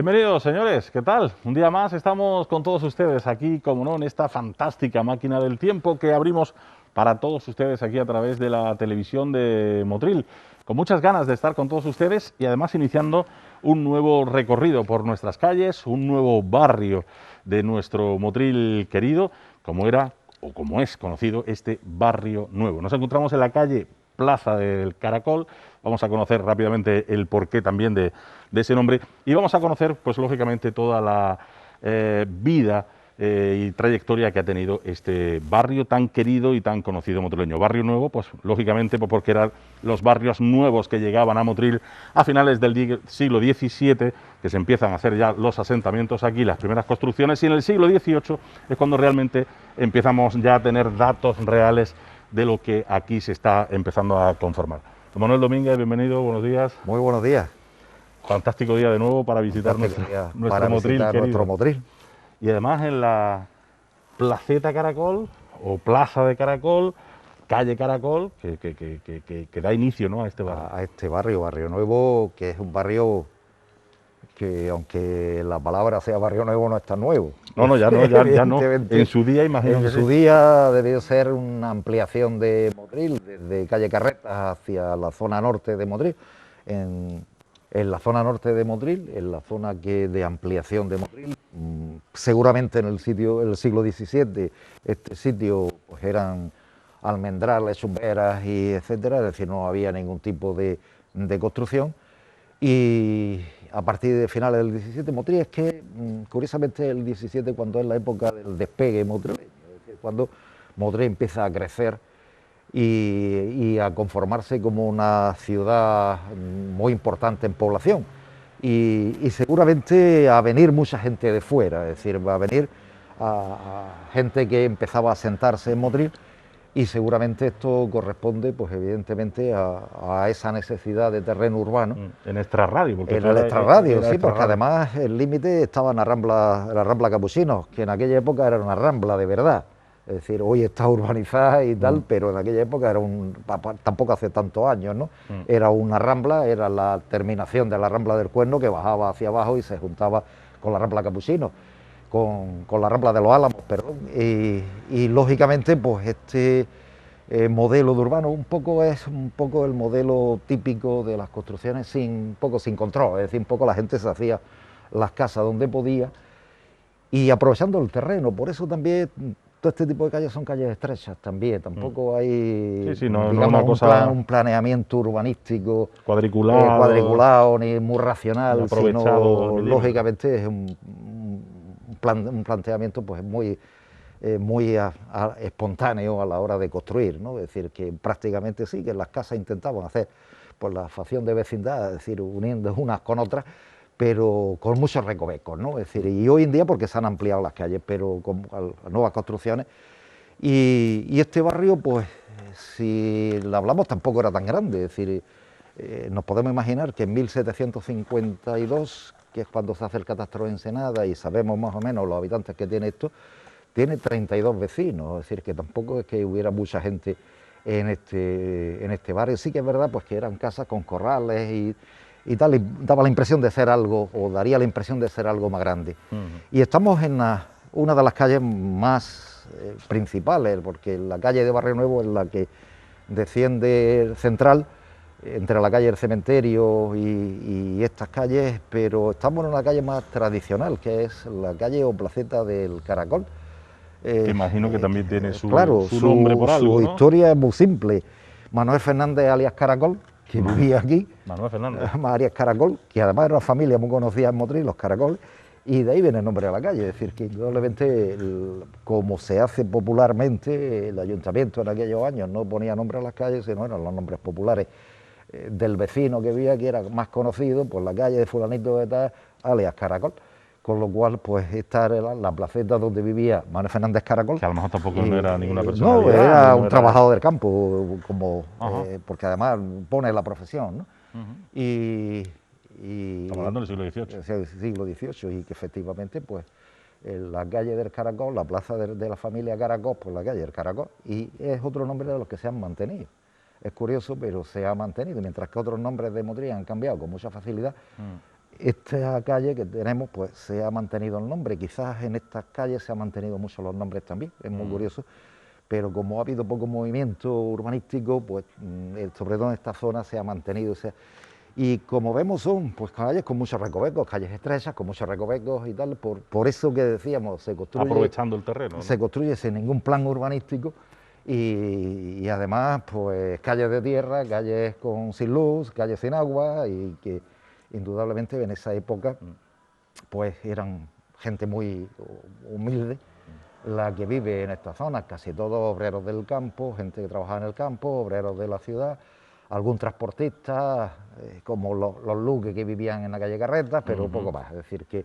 Bienvenidos, señores, ¿qué tal? Un día más estamos con todos ustedes aquí, como no, en esta fantástica máquina del tiempo que abrimos para todos ustedes aquí a través de la televisión de Motril, con muchas ganas de estar con todos ustedes y además iniciando un nuevo recorrido por nuestras calles, un nuevo barrio de nuestro Motril querido, como era o como es conocido este barrio nuevo. Nos encontramos en la calle Plaza del Caracol. Vamos a conocer rápidamente el porqué también de ese nombre y vamos a conocer, pues lógicamente, toda la vida y trayectoria que ha tenido este barrio tan querido y tan conocido motrileño. Barrio nuevo, pues lógicamente porque eran los barrios nuevos que llegaban a Motril a finales del siglo XVII, que se empiezan a hacer ya los asentamientos aquí, las primeras construcciones, y en el siglo XVIII es cuando realmente empezamos ya a tener datos reales de lo que aquí se está empezando a conformar. Don Manuel Domínguez, bienvenido, buenos días. Muy buenos días. Fantástico día de nuevo para visitar nuestro Motril. Y además en la Placeta Caracol, o Plaza de Caracol, calle Caracol, que da inicio, ¿no?, a este barrio. A este barrio, Barrio Nuevo, que es un barrio que, aunque la palabra sea Barrio Nuevo, no es tan nuevo. No, ya no. En su día, imagino. En su día debió ser una ampliación de Motril, desde calle Carretas hacia la zona norte de Motril. En la zona norte de Motril, en la zona de ampliación de Motril, seguramente en el siglo XVII, este sitio pues eran almendrales, chumberas y etcétera, es decir, no había ningún tipo de construcción. Y a partir de finales del XVII, Motril es que, curiosamente, el XVII, cuando es la época del despegue motrileño, es decir, cuando Motril empieza a crecer y a conformarse como una ciudad muy importante en población y seguramente a venir mucha gente de fuera, es decir, va a venir a gente que empezaba a asentarse en Motril, y seguramente esto corresponde, pues evidentemente, a esa necesidad de terreno urbano. En extrarradio. En el extrarradio, sí, porque además el límite estaba en la Rambla Capuchinos, que en aquella época era una rambla de verdad. Es decir, hoy está urbanizada y tal, pero en aquella época era tampoco hace tantos años, ¿no? Era una rambla, era la terminación de la Rambla del Cuerno, que bajaba hacia abajo y se juntaba con la Rambla Capuchinos, con la Rambla de los Álamos, perdón. Y lógicamente, pues este modelo de urbano es un poco el modelo típico de las construcciones sin control, es decir, un poco la gente se hacía las casas donde podía y aprovechando el terreno. Por eso también todo este tipo de calles son calles estrechas también, tampoco hay un planeamiento urbanístico cuadriculado ni muy racional, sino lógicamente es un planteamiento pues muy espontáneo a la hora de construir, ¿no? Es decir, que prácticamente sí, que las casas intentaban hacer pues la facción de vecindad, es decir, uniendo unas con otras, pero con muchos recovecos, ¿no? Es decir, y hoy en día porque se han ampliado las calles, pero con nuevas construcciones. Y este barrio, pues, si lo hablamos, tampoco era tan grande, es decir, nos podemos imaginar que en 1752, que es cuando se hace el catastro de Ensenada, y sabemos más o menos los habitantes que tiene esto, tiene 32 vecinos, es decir, que tampoco es que hubiera mucha gente en este barrio. Sí que es verdad, pues, que eran casas con corrales y tal, y daba la impresión de ser algo, o daría la impresión de ser algo más grande. Y estamos en una de las calles más principales, porque la calle de Barrio Nuevo es la que desciende central, entre la calle del Cementerio y estas calles, pero estamos en una calle más tradicional, que es la calle o Placeta del Caracol. Que imagino que también tiene su nombre por algo, ¿no? Su historia es muy simple. Manuel Fernández, alias Caracol, que vivía aquí. Manuel Fernández. Alias Caracol, que además era una familia muy conocida en Motril, los Caracoles, y de ahí viene el nombre de la calle. Es decir, que indudablemente, como se hace popularmente, el ayuntamiento en aquellos años no ponía nombre a las calles, sino eran los nombres populares del vecino que vivía aquí, era más conocido, pues la calle de fulanito de tal, alias Caracol. Con lo cual, pues esta era la placeta donde vivía Manuel Fernández Caracol. Que a lo mejor tampoco no era ninguna persona. No, era un trabajador del campo, porque además pone la profesión, ¿no? Estamos hablando del siglo XVIII. Siglo XVIII, y que efectivamente, pues, la calle del Caracol, la plaza de la familia Caracol, pues la calle del Caracol, y es otro nombre de los que se han mantenido. Es curioso, pero se ha mantenido, mientras que otros nombres de Motril han cambiado con mucha facilidad. esta calle que tenemos, pues se ha mantenido el nombre. Quizás en estas calles se han mantenido mucho los nombres también, es muy curioso, pero como ha habido poco movimiento urbanístico, pues sobre todo en esta zona se ha mantenido. Y como vemos son pues calles con muchos recovecos, calles estrechas, con muchos recovecos y tal, por eso que decíamos, se construye... Aprovechando el terreno, ¿no? Se construye sin ningún plan urbanístico y además pues calles de tierra, calles sin luz, calles sin agua y que indudablemente en esa época pues eran gente muy humilde la que vive en estas zonas, casi todos obreros del campo, gente que trabajaba en el campo, obreros de la ciudad, algún transportista, como los luques que vivían en la calle Carretas, pero poco más. Es decir, que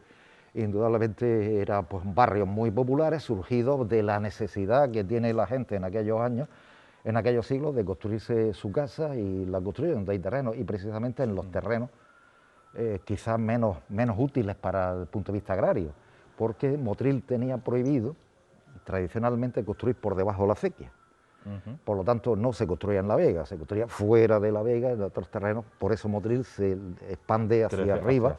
indudablemente eran pues, barrios muy populares, surgidos de la necesidad que tiene la gente en aquellos años, en aquellos siglos, de construirse su casa, y la construyen donde hay terrenos, y precisamente en los terrenos quizás menos útiles para el punto de vista agrario, porque Motril tenía prohibido tradicionalmente construir por debajo de la acequia. Por lo tanto, no se construía en la vega, se construía fuera de la vega, en otros terrenos. Por eso Motril se expande hacia arriba,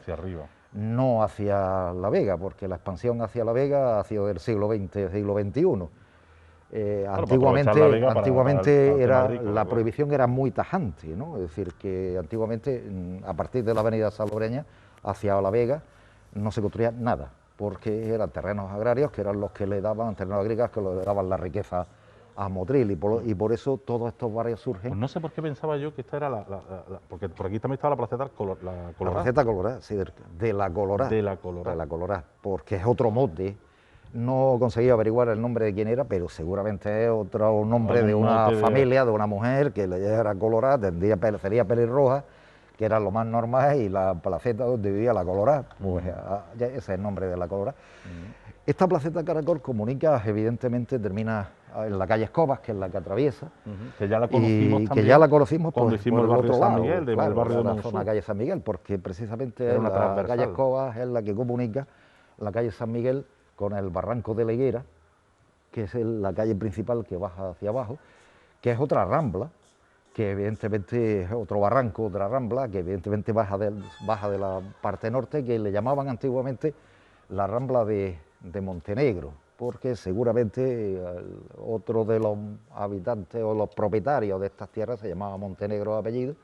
no hacia la vega, porque la expansión hacia la vega ha sido del siglo XX, siglo XXI. Antiguamente la prohibición era muy tajante, ¿no? Es decir, que antiguamente, a partir de la avenida Salobreña hacia la vega, no se construía nada, porque eran terrenos agrarios que eran los que le daban, terrenos agrícolas que le daban la riqueza a Motril, y por eso todos estos barrios surgen. Pues no sé por qué pensaba yo que esta era porque por aquí también estaba la placeta Colorada. La placeta Colorada, sí, de la Colorada. De la Colorada. De la Colorada, porque es otro mote. No conseguí averiguar el nombre de quién era, pero seguramente es otro nombre de una familia, de una mujer que era Colorada, sería pelirroja, que era lo más normal, y la placeta donde vivía la Colorada, pues ese es el nombre de la Colorada. Esta placeta Caracol comunica, evidentemente, termina en la calle Escobas, que es la que atraviesa. Que ya la conocimos también. Que ya la conocimos cuando hicimos el barrio San Miguel, claro, el barrio de la zona calle San Miguel, porque precisamente la calle Escobas es la que comunica la calle San Miguel con el barranco de la Higuera, que es la calle principal que baja hacia abajo, que es otra rambla, que evidentemente es otro barranco, otra rambla, que evidentemente baja de la parte norte, que le llamaban antiguamente la rambla de Montenegro, porque seguramente otro de los habitantes o los propietarios de estas tierras se llamaba Montenegro de apellido,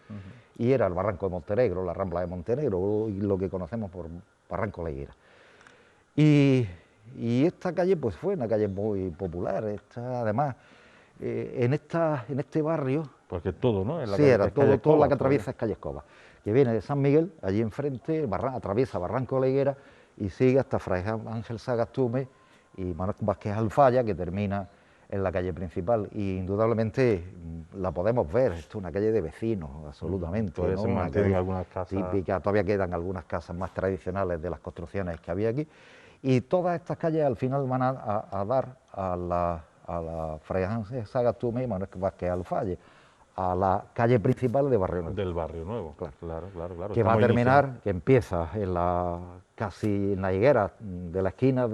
y era el barranco de Montenegro, la rambla de Montenegro, y lo que conocemos por Barranco de la Higuera. Y esta calle pues fue una calle muy popular. Además, en este barrio... Porque todo, ¿no? Sí, era toda la que atraviesa es calle Escobas, que viene de San Miguel, allí enfrente, atraviesa Barranco de la Higuera y sigue hasta Fray Ángel Sagastume y Manuel Vázquez Alfaya, que termina en la calle principal. Y indudablemente la podemos ver, esto es una calle de vecinos, absolutamente. Todavía se mantienen algunas casas típicas, todavía quedan algunas casas más tradicionales de las construcciones que había aquí. Y todas estas calles al final van a dar a la Fray Ángel Sagastume y Manuel Vázquez Alfaya, a la calle principal de Barrio Nuevo. Del Barrio Nuevo, claro. Que va a terminar, que empieza casi en la higuera de la esquina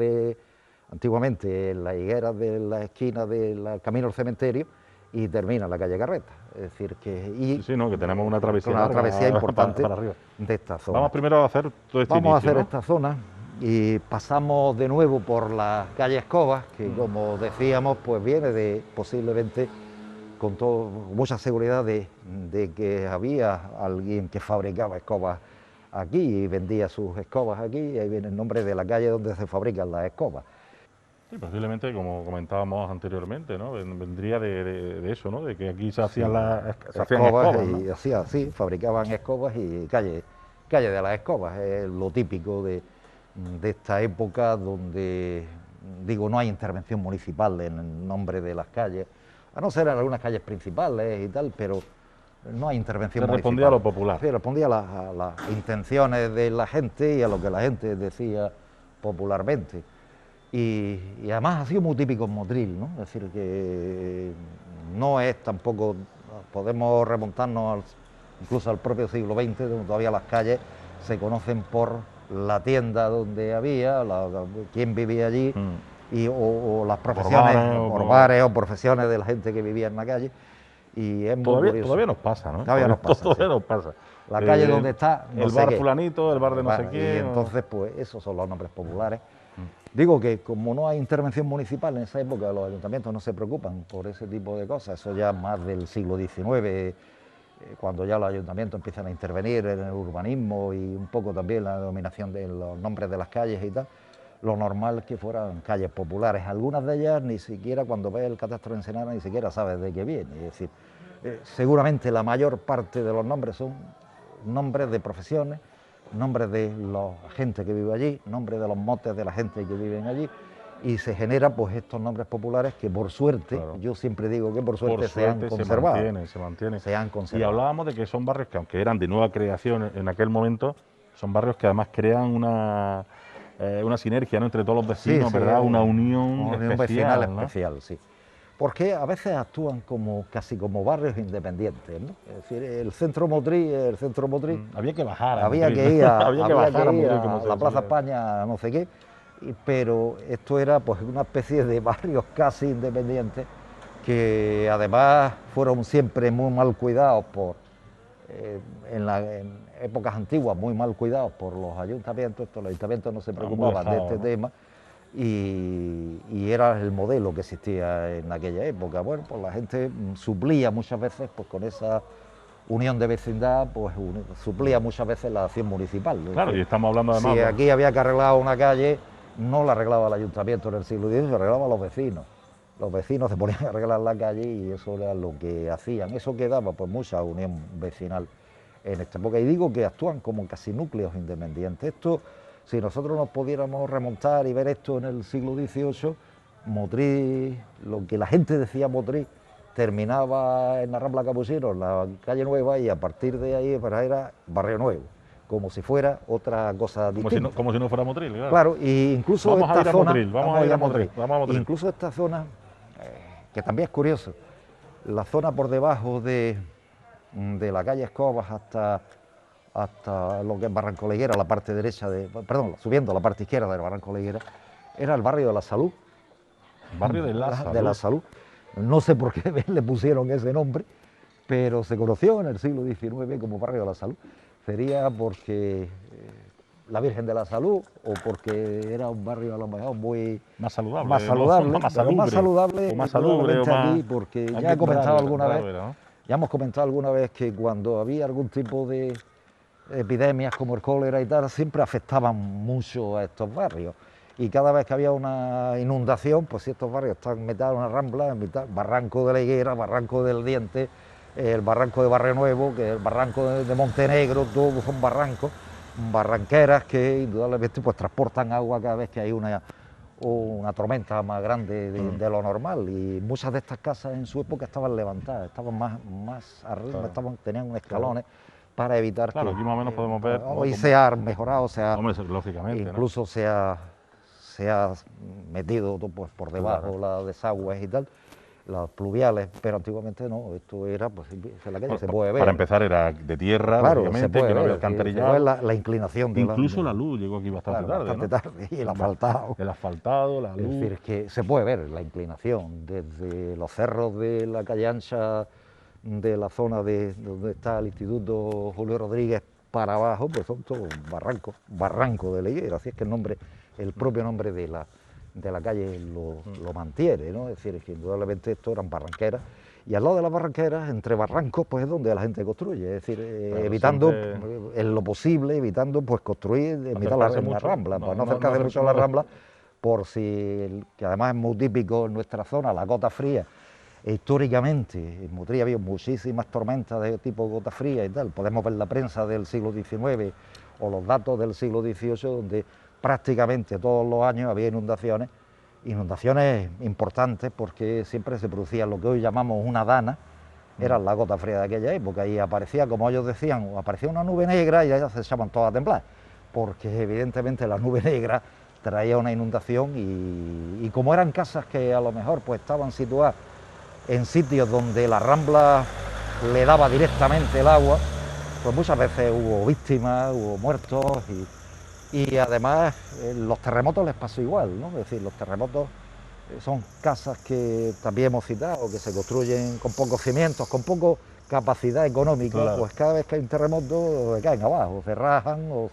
antiguamente en la higuera de la esquina del camino al cementerio, y termina en la calle Carreta. Es decir, que... que tenemos una travesía importante para arriba de esta zona. Vamos primero a hacer todo este Vamos a hacer ¿no? esta zona, y pasamos de nuevo por la calle Escobas, que como decíamos, pues viene posiblemente con mucha seguridad de que había alguien que fabricaba escobas aquí y vendía sus escobas aquí, y ahí viene el nombre de la calle donde se fabrican las escobas. Sí, posiblemente, como comentábamos anteriormente, ¿no? Vendría de eso, ¿no? De que aquí se hacían escobas, ¿no? Y así, fabricaban escobas, y calle de las escobas, es lo típico de esta época donde, digo, no hay intervención municipal en el nombre de las calles, a no ser en algunas calles principales y tal, pero no hay intervención municipal. Respondía a lo popular. Sí, respondía a las intenciones de la gente y a lo que la gente decía popularmente. Y además ha sido muy típico en Motril, ¿no? Es decir, que no es tampoco, podemos remontarnos incluso al propio siglo XX, donde todavía las calles se conocen por la tienda donde había, quién vivía allí, o las profesiones, por bares o profesiones de la gente que vivía en la calle. Y es muy curioso. Todavía nos pasa, ¿no? Todavía nos pasa. Nos pasa. la calle donde está no el sé bar qué. fulanito, el bar de no sé Y quién. entonces, pues esos son los nombres populares. Digo que como no hay intervención municipal en esa época, los ayuntamientos no se preocupan por ese tipo de cosas, eso ya más del siglo XIX, cuando ya los ayuntamientos empiezan a intervenir en el urbanismo y un poco también la denominación de los nombres de las calles y tal, lo normal es que fueran calles populares. Algunas de ellas ni siquiera, cuando ves el catastro de Ensenada, ni siquiera sabes de qué viene. Es decir, seguramente la mayor parte de los nombres son nombres de profesiones, nombres de la gente que vive allí, nombres de los motes de la gente que vive allí, y se generan pues estos nombres populares que por suerte, Claro. Yo siempre digo que por suerte se han se conservado. mantiene. Se han Y conservado. hablábamos de que son barrios que, aunque eran de nueva creación en aquel momento, son barrios que además crean una sinergia, ¿no?, entre todos los vecinos, ¿verdad? Una unión especial, vecinal ¿no? especial, sí. Porque a veces actúan casi como barrios independientes, ¿no? Es decir, el centro motriz, Había que bajar a había Motril, que ir a, había que había bajar que a ir Motril, a como se la Plaza decía. España, no sé qué, pero esto era pues una especie de barrios casi independientes que además fueron siempre muy mal cuidados en épocas antiguas, muy mal cuidados por los ayuntamientos. Los ayuntamientos no se preocupaban de este tema y era el modelo que existía en aquella época. Bueno, pues la gente suplía muchas veces pues con esa unión de vecindad, pues suplía muchas veces la acción municipal. Claro, y estamos hablando además... Si aquí había que arreglar una calle, no la arreglaba el ayuntamiento en el siglo XIX, la arreglaban los vecinos. Los vecinos se ponían a arreglar la calle y eso era lo que hacían. Eso quedaba pues mucha unión vecinal en esta época. Y digo que actúan como casi núcleos independientes. Esto, si nosotros nos pudiéramos remontar y ver esto en el siglo XVIII, Motril, lo que la gente decía Motril, terminaba en la Rambla Capuchino, en la calle Nueva, y a partir de ahí pues, era Barrio Nuevo, como si fuera otra cosa distinta. Como si no fuera Motril, claro. Claro, y incluso vamos esta a ir a zona... Motril, vamos a ir a Motril. Incluso esta zona, que también es curioso, la zona por debajo de la calle Escobas hasta lo que es Barranco Leguera, la parte derecha subiendo la parte izquierda del Barranco Leguera, era el barrio de la Salud. Barrio de la Salud. De la Salud. No sé por qué le pusieron ese nombre, pero se conoció en el siglo XIX como Barrio de la Salud. Sería porque la Virgen de la Salud o porque era un barrio a lo mejor muy más saludable, más saludable, o más salubre, aquí, porque ya he comentado alguna vez, ya hemos comentado alguna vez que cuando había algún tipo de epidemias como el cólera y tal, siempre afectaban mucho a estos barrios. Y cada vez que había una inundación, pues si estos barrios están en mitad de una rambla, en mitad, Barranco de la Higuera, Barranco del Diente, el Barranco de Barrio Nuevo, que es el Barranco de Montenegro, todos son barrancos, barranqueras que indudablemente pues transportan agua cada vez que hay una tormenta más grande de lo normal. Y muchas de estas casas en su época estaban levantadas, estaban más arriba, claro. Tenían escalones. Claro. Para evitar que... aquí más o menos podemos ver... Hoy se ha mejorado, lógicamente, incluso, ¿no?, se ha metido pues, por debajo, claro, las desagües y tal, las pluviales, pero antiguamente no, esto era, pues en la calle se puede ver. Para empezar era de tierra, claro, obviamente, que no había alcantarillado. La inclinación de incluso la luz llegó aquí bastante tarde, y el asfaltado. El asfaltado, la luz... Es decir, es que se puede ver la inclinación, desde los cerros de la calle ancha, de la zona donde está el Instituto Julio Rodríguez para abajo, pues son todos barranco de la Higuera, así es que el propio nombre de la calle lo mantiene, ¿no? Es decir, es que indudablemente esto eran barranqueras, y al lado de las barranqueras, entre barrancos, pues es donde la gente construye, es decir, evitando en lo posible, evitando pues construir en mitad de la rambla, para no acercarse mucho a la rambla, por si, que además es muy típico en nuestra zona, la gota fría. Históricamente en Motril había muchísimas tormentas de tipo gota fría y tal. Podemos ver la prensa del siglo XIX o los datos del siglo XVIII, donde prácticamente todos los años había inundaciones importantes, porque siempre se producía lo que hoy llamamos una dana, era la gota fría de aquella época, y aparecía, como ellos decían, aparecía una nube negra y ellas se echaban todas a temblar, porque evidentemente la nube negra traía una inundación y como eran casas que a lo mejor pues estaban situadas en sitios donde la rambla le daba directamente el agua, pues muchas veces hubo víctimas, hubo muertos y además los terremotos les pasó igual, ¿no? Es decir, los terremotos Son casas que también hemos citado, que se construyen con pocos cimientos, con poca capacidad económica, Claro. pues cada vez que hay un terremoto se caen abajo, se rajan o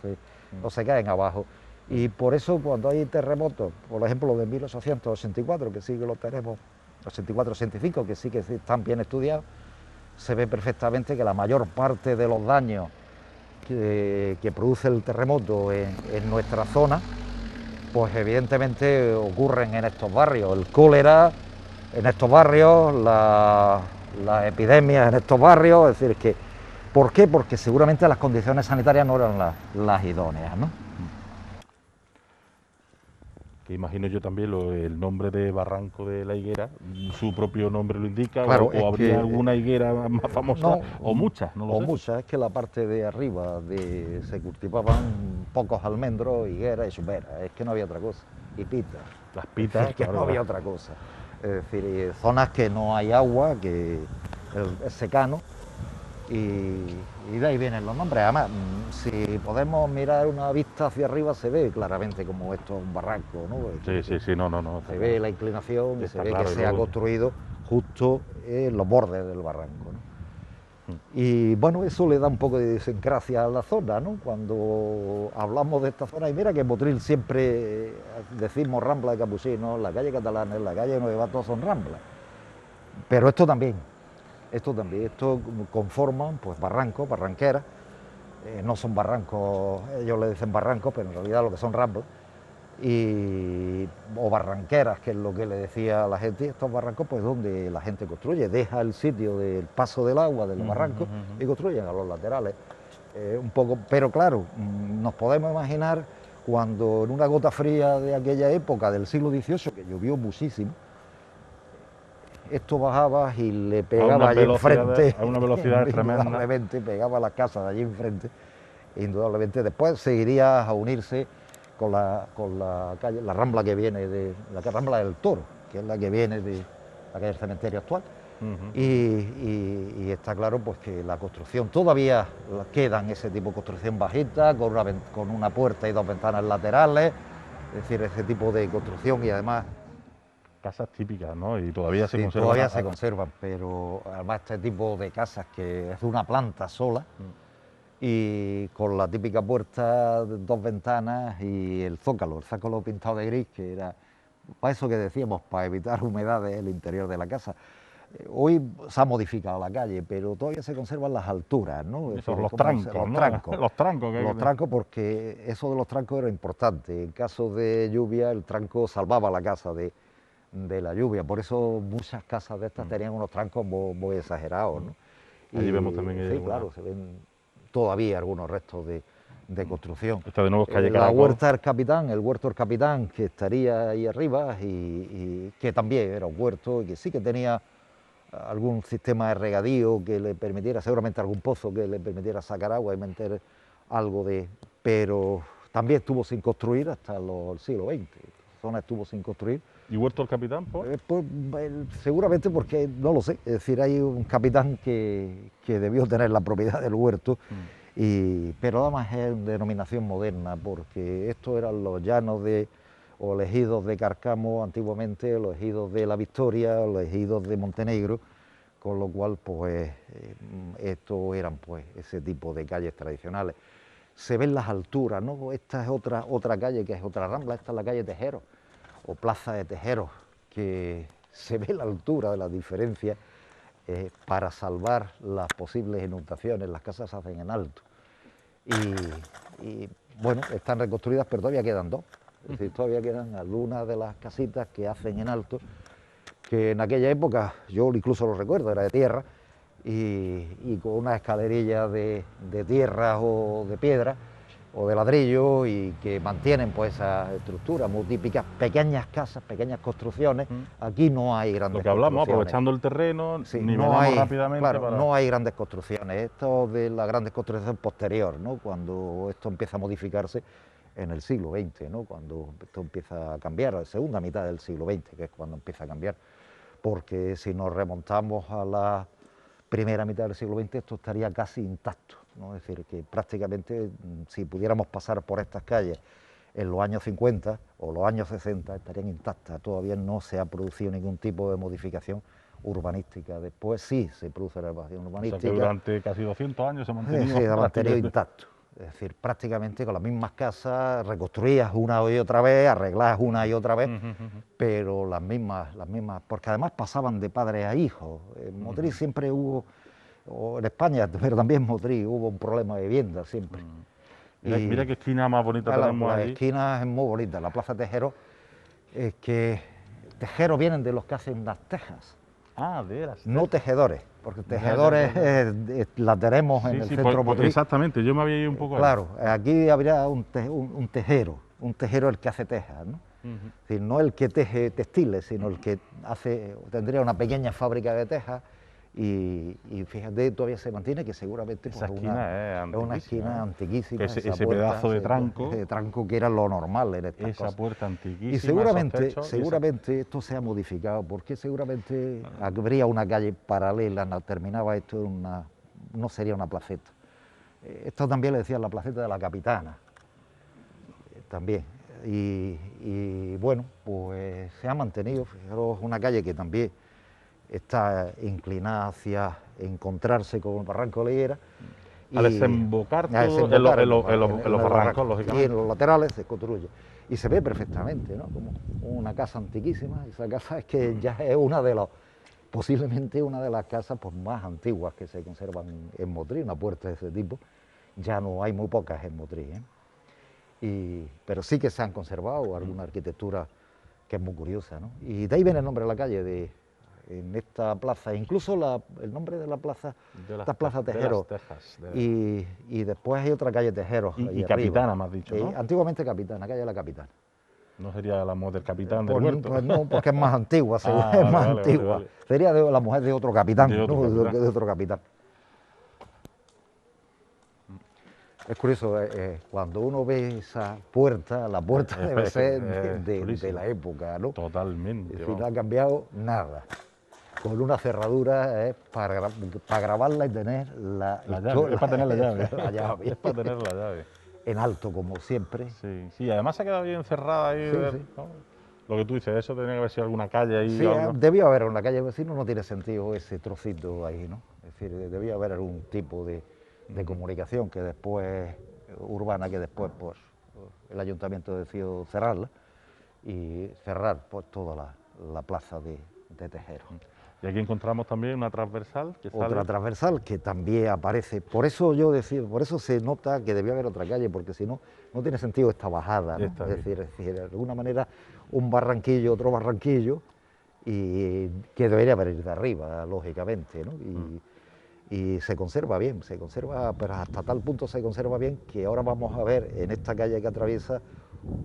se caen abajo. Y por eso cuando hay terremotos, por ejemplo los de 1884, que sí que lo tenemos, 84-85, que sí que están bien estudiados, se ve perfectamente que la mayor parte de los daños que produce el terremoto en nuestra zona, pues evidentemente ocurren en estos barrios. El cólera en estos barrios, las epidemias en estos barrios, es decir, que ¿por qué? Porque seguramente las condiciones sanitarias no eran las idóneas, ¿no? Que imagino yo también el nombre de Barranco de la Higuera, su propio nombre lo indica, Claro, o habría alguna higuera más famosa, no, o muchas, no lo o sé. muchas, es que la parte de arriba se cultivaban pocos almendros, higueras y suberas, es que no había otra cosa, y pitas. Las Es pitas, decir, que claro, no había otra cosa. Es decir, zonas que no hay agua, que es secano, y de ahí vienen los nombres. Además, si podemos mirar una vista hacia arriba, se ve claramente como esto es un barranco, ¿no? Sí, no. Se ve la inclinación y se ve que se ha construido justo en los bordes del barranco, ¿no? Y bueno, eso le da un poco de idiosincrasia a la zona, ¿no? Cuando hablamos de esta zona, y mira que en Motril siempre decimos Rambla de Capuchinos, la calle Catalana, la calle Nueva, todos son Ramblas. Pero esto también conforman pues barrancos, barranqueras, no son barrancos, ellos le dicen barrancos, pero en realidad lo que son ramblas, o barranqueras, que es lo que le decía a la gente, estos barrancos pues donde la gente construye, deja el sitio del paso del agua de los barrancos y construyen a los laterales. Un poco, pero claro, nos podemos imaginar cuando en una gota fría de aquella época, del siglo XVIII, que llovió muchísimo, esto bajaba y le pegaba allí enfrente, a una velocidad tremenda. Indudablemente pegaba a las casas de allí enfrente, indudablemente después seguiría a unirse con la calle, la rambla que viene de la rambla del Toro, que es la que viene de la calle del cementerio actual. Y está claro pues que la construcción todavía quedan ese tipo de construcción bajita, con una puerta y dos ventanas laterales, es decir, ese tipo de construcción, y además casas típicas, ¿no? Y todavía se conservan. Todavía se conservan, pero además este tipo de casas que es una planta sola y con la típica puerta de dos ventanas y el zócalo pintado de gris, que era para eso que decíamos, para evitar humedades en el interior de la casa. Hoy se ha modificado la calle, pero todavía se conservan las alturas, ¿no? Los trancos, ¿no? Los trancos, porque eso de los trancos era importante. En caso de lluvia, el tranco salvaba la casa de la lluvia, por eso muchas casas de estas tenían unos trancos muy exagerados, ¿no? Allí vemos también. Sí, claro, se ven todavía algunos restos de construcción. Esta de nuevo es calle La Caracol. huerta del Capitán, el huerto del Capitán, que estaría ahí arriba y que también era un huerto y que sí que tenía algún sistema de regadío que le permitiera, seguramente algún pozo que le permitiera sacar agua y meter algo de... pero también estuvo sin construir hasta el siglo XX, la zona estuvo sin construir. ¿Y Huerto del Capitán? Pues, seguramente porque, no lo sé, es decir, hay un capitán que debió tener la propiedad del huerto, pero además es denominación moderna, porque estos eran los llanos o ejidos de Carcamo antiguamente, los ejidos de La Victoria, los ejidos de Montenegro, con lo cual pues estos eran pues ese tipo de calles tradicionales. Se ven las alturas, ¿no? Esta es otra calle que es otra rambla, esta es la calle Tejero, o Plaza de Tejeros, que se ve la altura de la diferencia. Para salvar las posibles inundaciones, las casas se hacen en alto. Y bueno, están reconstruidas, pero todavía quedan dos. Es decir, todavía quedan algunas de las casitas que hacen en alto, que en aquella época, yo incluso lo recuerdo, era de tierra, y con una escalerilla de tierra o de piedra, o de ladrillo, y que mantienen pues esa estructura muy típica, pequeñas casas, pequeñas construcciones. Aquí no hay grandes construcciones. Lo que hablamos, aprovechando el terreno, sí, nivelamos rápidamente. Claro, no hay grandes construcciones. Esto de la grandes construcción posterior, ¿no? Cuando esto empieza a modificarse en el siglo XX, ¿no? Cuando esto empieza a cambiar, la segunda mitad del siglo XX, que es cuando empieza a cambiar, porque si nos remontamos a la primera mitad del siglo XX, esto estaría casi intacto, ¿no? Es decir, que prácticamente si pudiéramos pasar por estas calles en los años 50 o los años 60 estarían intactas. Todavía no se ha producido ningún tipo de modificación urbanística. Después sí se produce la renovación urbanística. O sea que durante casi 200 años se ha mantenido, Sí, se ha mantenido intacto. Es decir, prácticamente con las mismas casas, reconstruidas una y otra vez, arregladas una y otra vez, pero las mismas, porque además pasaban de padre a hijo. En Motril siempre hubo, o en España, pero también en Motril, hubo un problema de vivienda siempre. Mira qué esquina más bonita tenemos La aquí. esquina es muy bonita, la Plaza Tejero, es que tejeros vienen de los que hacen las tejas. Ah, de veras. No tejedores, porque tejedores las tenemos en el centro Motril. Exactamente, yo me había ido un poco Claro, aquí habría un tejero el que hace tejas, ¿no? Es decir, no el que teje textiles, sino el que tendría una pequeña fábrica de tejas y fíjate, todavía se mantiene, que seguramente Esa pues, esquina es una esquina antiquísima. Ese pedazo de tranco. Ese tranco que era lo normal en estas Esa cosas. puerta antiquísima. Y seguramente esto se ha modificado, porque seguramente habría una calle paralela, terminaba esto en no sería una placeta. Esto también le decían la placeta de la Capitana, también. Y bueno, pues se ha mantenido, fijaros, una calle que también está inclinada hacia encontrarse con el barranco de la Higuera. A desembocar todo en los barrancos, lógicamente. Y en los laterales se construye. Y se ve perfectamente, ¿no? Como una casa antiquísima. Esa casa es que ya es posiblemente una de las casas pues, más antiguas que se conservan en Motril, una puerta de ese tipo. Ya no hay muy pocas en Motril, pero sí que se han conservado alguna arquitectura que es muy curiosa, ¿no? Y de ahí viene el nombre de la calle, en esta plaza, incluso el nombre de la plaza, esta plaza Tejero. Y después hay otra calle Tejero. Y Capitana, me has dicho, ¿no? Antiguamente Capitana, calle de la Capitana. ¿No sería la mujer del capitán del huerto? Pues no, porque es más antigua, es más antigua. Vale. Sería la mujer de otro capitán, de otro capitán. Es curioso, cuando uno ve esa puerta, la puerta debe ser de la época, ¿no? Totalmente. Es decir, no ha cambiado nada. Con una cerradura para grabarla y tener la llave. Es para tener la llave. La llave. Es para tener la llave. En alto, como siempre. Sí, además se ha quedado bien cerrada ahí. Sí. ¿No? Lo que tú dices, eso tenía que haber sido alguna calle ahí. Sí, debió haber una calle vecino, no tiene sentido ese trocito ahí, ¿no? Es decir, debía haber algún tipo de comunicación que después, urbana, que después pues, el ayuntamiento decidió cerrarla y cerrar pues, toda la plaza de Tejero. Y aquí encontramos también una transversal que sale... Otra transversal que también aparece, por eso yo decía, por eso se nota que debía haber otra calle, porque si no, no tiene sentido esta bajada, ¿no? Es decir, de alguna manera un barranquillo, otro barranquillo, y que debería venir de arriba, lógicamente, ¿no? Y se conserva bien, pero hasta tal punto se conserva bien que ahora vamos a ver en esta calle que atraviesa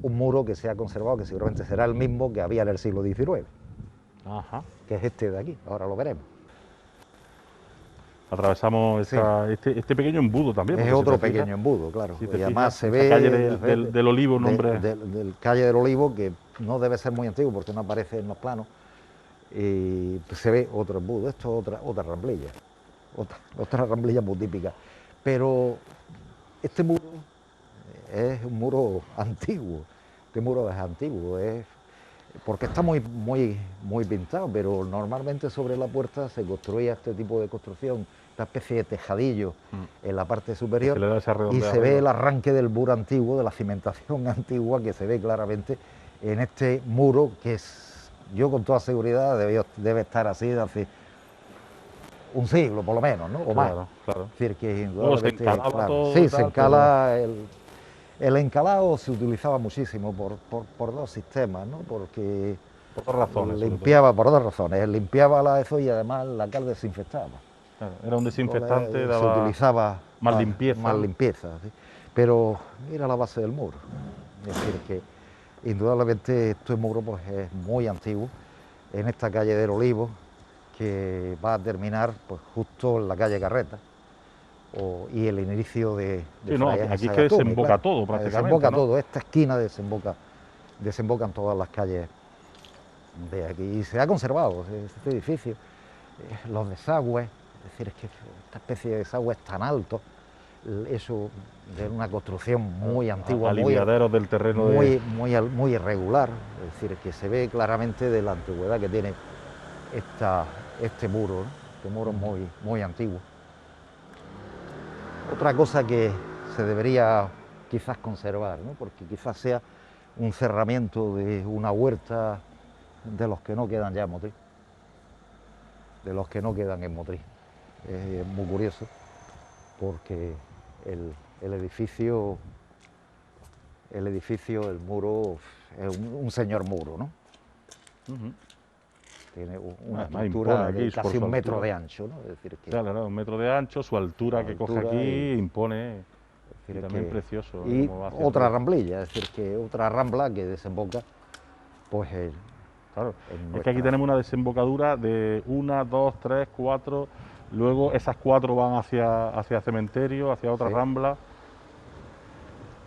un muro que se ha conservado, que seguramente será el mismo que había en el siglo XIX. Ajá. Que es este de aquí, ahora lo veremos. Atravesamos este pequeño embudo también. Es otro pequeño embudo, claro. Si y además se ve... calle del Olivo, nombre... Del calle del Olivo, que no debe ser muy antiguo porque no aparece en los planos, y se ve otro embudo. Esto es otra ramblilla, otra ramblilla muy típica. Pero este muro es un muro antiguo, porque está muy pintado, pero normalmente sobre la puerta se construía este tipo de construcción, esta especie de tejadillo en la parte superior, y se ve el arranque del muro antiguo, de la cimentación antigua, que se ve claramente en este muro, que yo con toda seguridad debe estar así de hace un siglo por lo menos, ¿no? O más. Claro. Es decir, que indudablemente, todo, sí, se encala. El encalado se utilizaba muchísimo por dos sistemas, ¿no? Porque por dos razones, limpiaba, por dos razones, limpiaba eso y además la cal desinfectaba. Claro, era un desinfectante, se utilizaba más limpieza. ¿sí? Pero era la base del muro. Es decir, que indudablemente este muro pues, es muy antiguo, en esta calle del Olivo, que va a terminar pues, justo en la calle Carreta. Y el inicio de aquí es que desemboca todo prácticamente. Desemboca todo, esta esquina desembocan todas las calles de aquí. Y se ha conservado este edificio, los desagües, es decir, es que esta especie de desagües tan altos, eso de una construcción muy antigua, aliviaderos del terreno muy irregular, es decir, que se ve claramente de la antigüedad que tiene este muro, ¿no? Este muro muy antiguo. Otra cosa que se debería quizás conservar, ¿no? Porque quizás sea un cerramiento de una huerta de los que no quedan ya en Motril, de los que no quedan en Motril. Es muy curioso porque el edificio, el muro, es un señor muro, ¿no? Tiene una estructura de casi 1 metro de ancho, ¿no? Es decir, que claro, 1 metro de ancho, su altura que coge aquí impone, y también precioso. Y otra ramblilla, es decir, que otra rambla que desemboca, pues claro, es que aquí tenemos una desembocadura de 1, 2, 3, 4, luego esas 4 van hacia cementerio, hacia otra rambla.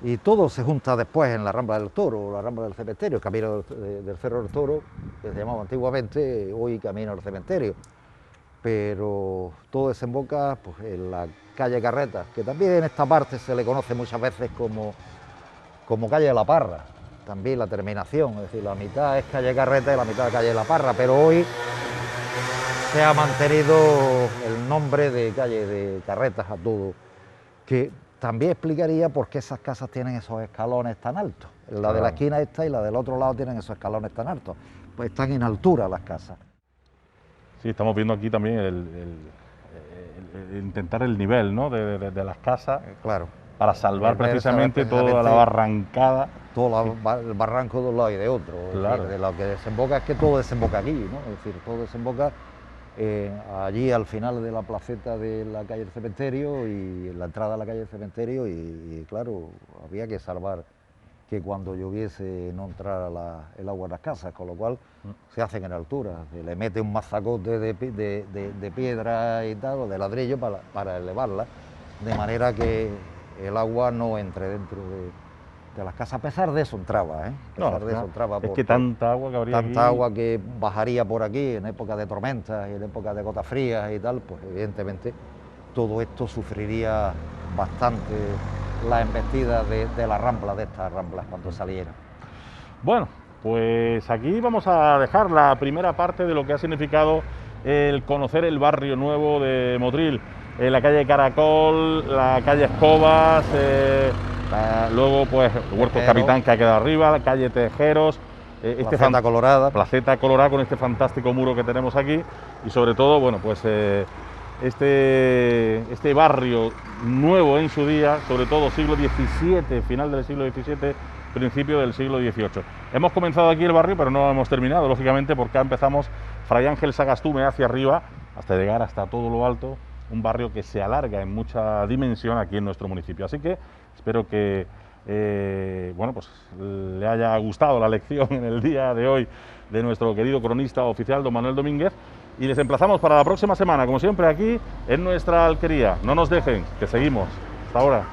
Y todo se junta después en la Rambla del Toro, la Rambla del Cementerio, el camino del Cerro del Toro, que se llamaba antiguamente, hoy camino al cementerio. Pero todo desemboca pues, en la calle Carretas, que también en esta parte se le conoce muchas veces como calle de la Parra, también la terminación, es decir, la mitad es calle Carretas y la mitad calle de la Parra, pero hoy se ha mantenido el nombre de calle de Carretas a todo, que también explicaría por qué esas casas tienen esos escalones tan altos. La de la esquina esta y la del otro lado tienen esos escalones tan altos, pues están en altura las casas. Sí, estamos viendo aquí también intentar el nivel, ¿no? de las casas, claro, para salvar precisamente toda la barrancada. Todo el barranco de un lado y de otro. Claro. De lo que desemboca es que todo desemboca aquí, ¿no? Es decir, todo desemboca allí al final de la placeta de la calle del Cementerio y en la entrada a la calle del Cementerio y claro, había que salvar que cuando lloviese no entrara el agua en las casas, con lo cual se hacen en altura, se le mete un mazacote de piedra y tal, o de ladrillo para elevarla, de manera que el agua no entre dentro de las casas. A pesar de eso entraba, Es que tanta agua que habría tanta agua que bajaría por aquí en época de tormentas y en época de gotas frías y tal, pues evidentemente todo esto sufriría bastante la embestida de la rambla, de estas ramblas cuando salieran. Bueno, pues aquí vamos a dejar la primera parte de lo que ha significado el conocer el barrio nuevo de Motril, la calle Caracol, la calle Escobas, luego pues Huertos Capitán, que ha quedado arriba, la calle Tejeros, Placeta Colorada. Placeta Colorada, con este fantástico muro que tenemos aquí, y sobre todo, bueno, pues este barrio nuevo en su día, sobre todo siglo XVII, final del siglo XVII, principio del siglo XVIII. Hemos comenzado aquí el barrio, pero no hemos terminado, lógicamente, porque empezamos Fray Ángel Sagastume hacia arriba, hasta llegar hasta todo lo alto, un barrio que se alarga en mucha dimensión aquí en nuestro municipio. Así que espero que bueno, pues le haya gustado la lección en el día de hoy de nuestro querido cronista oficial, don Manuel Domínguez, y les emplazamos para la próxima semana, como siempre, aquí en nuestra alquería. No nos dejen, que seguimos. Hasta ahora.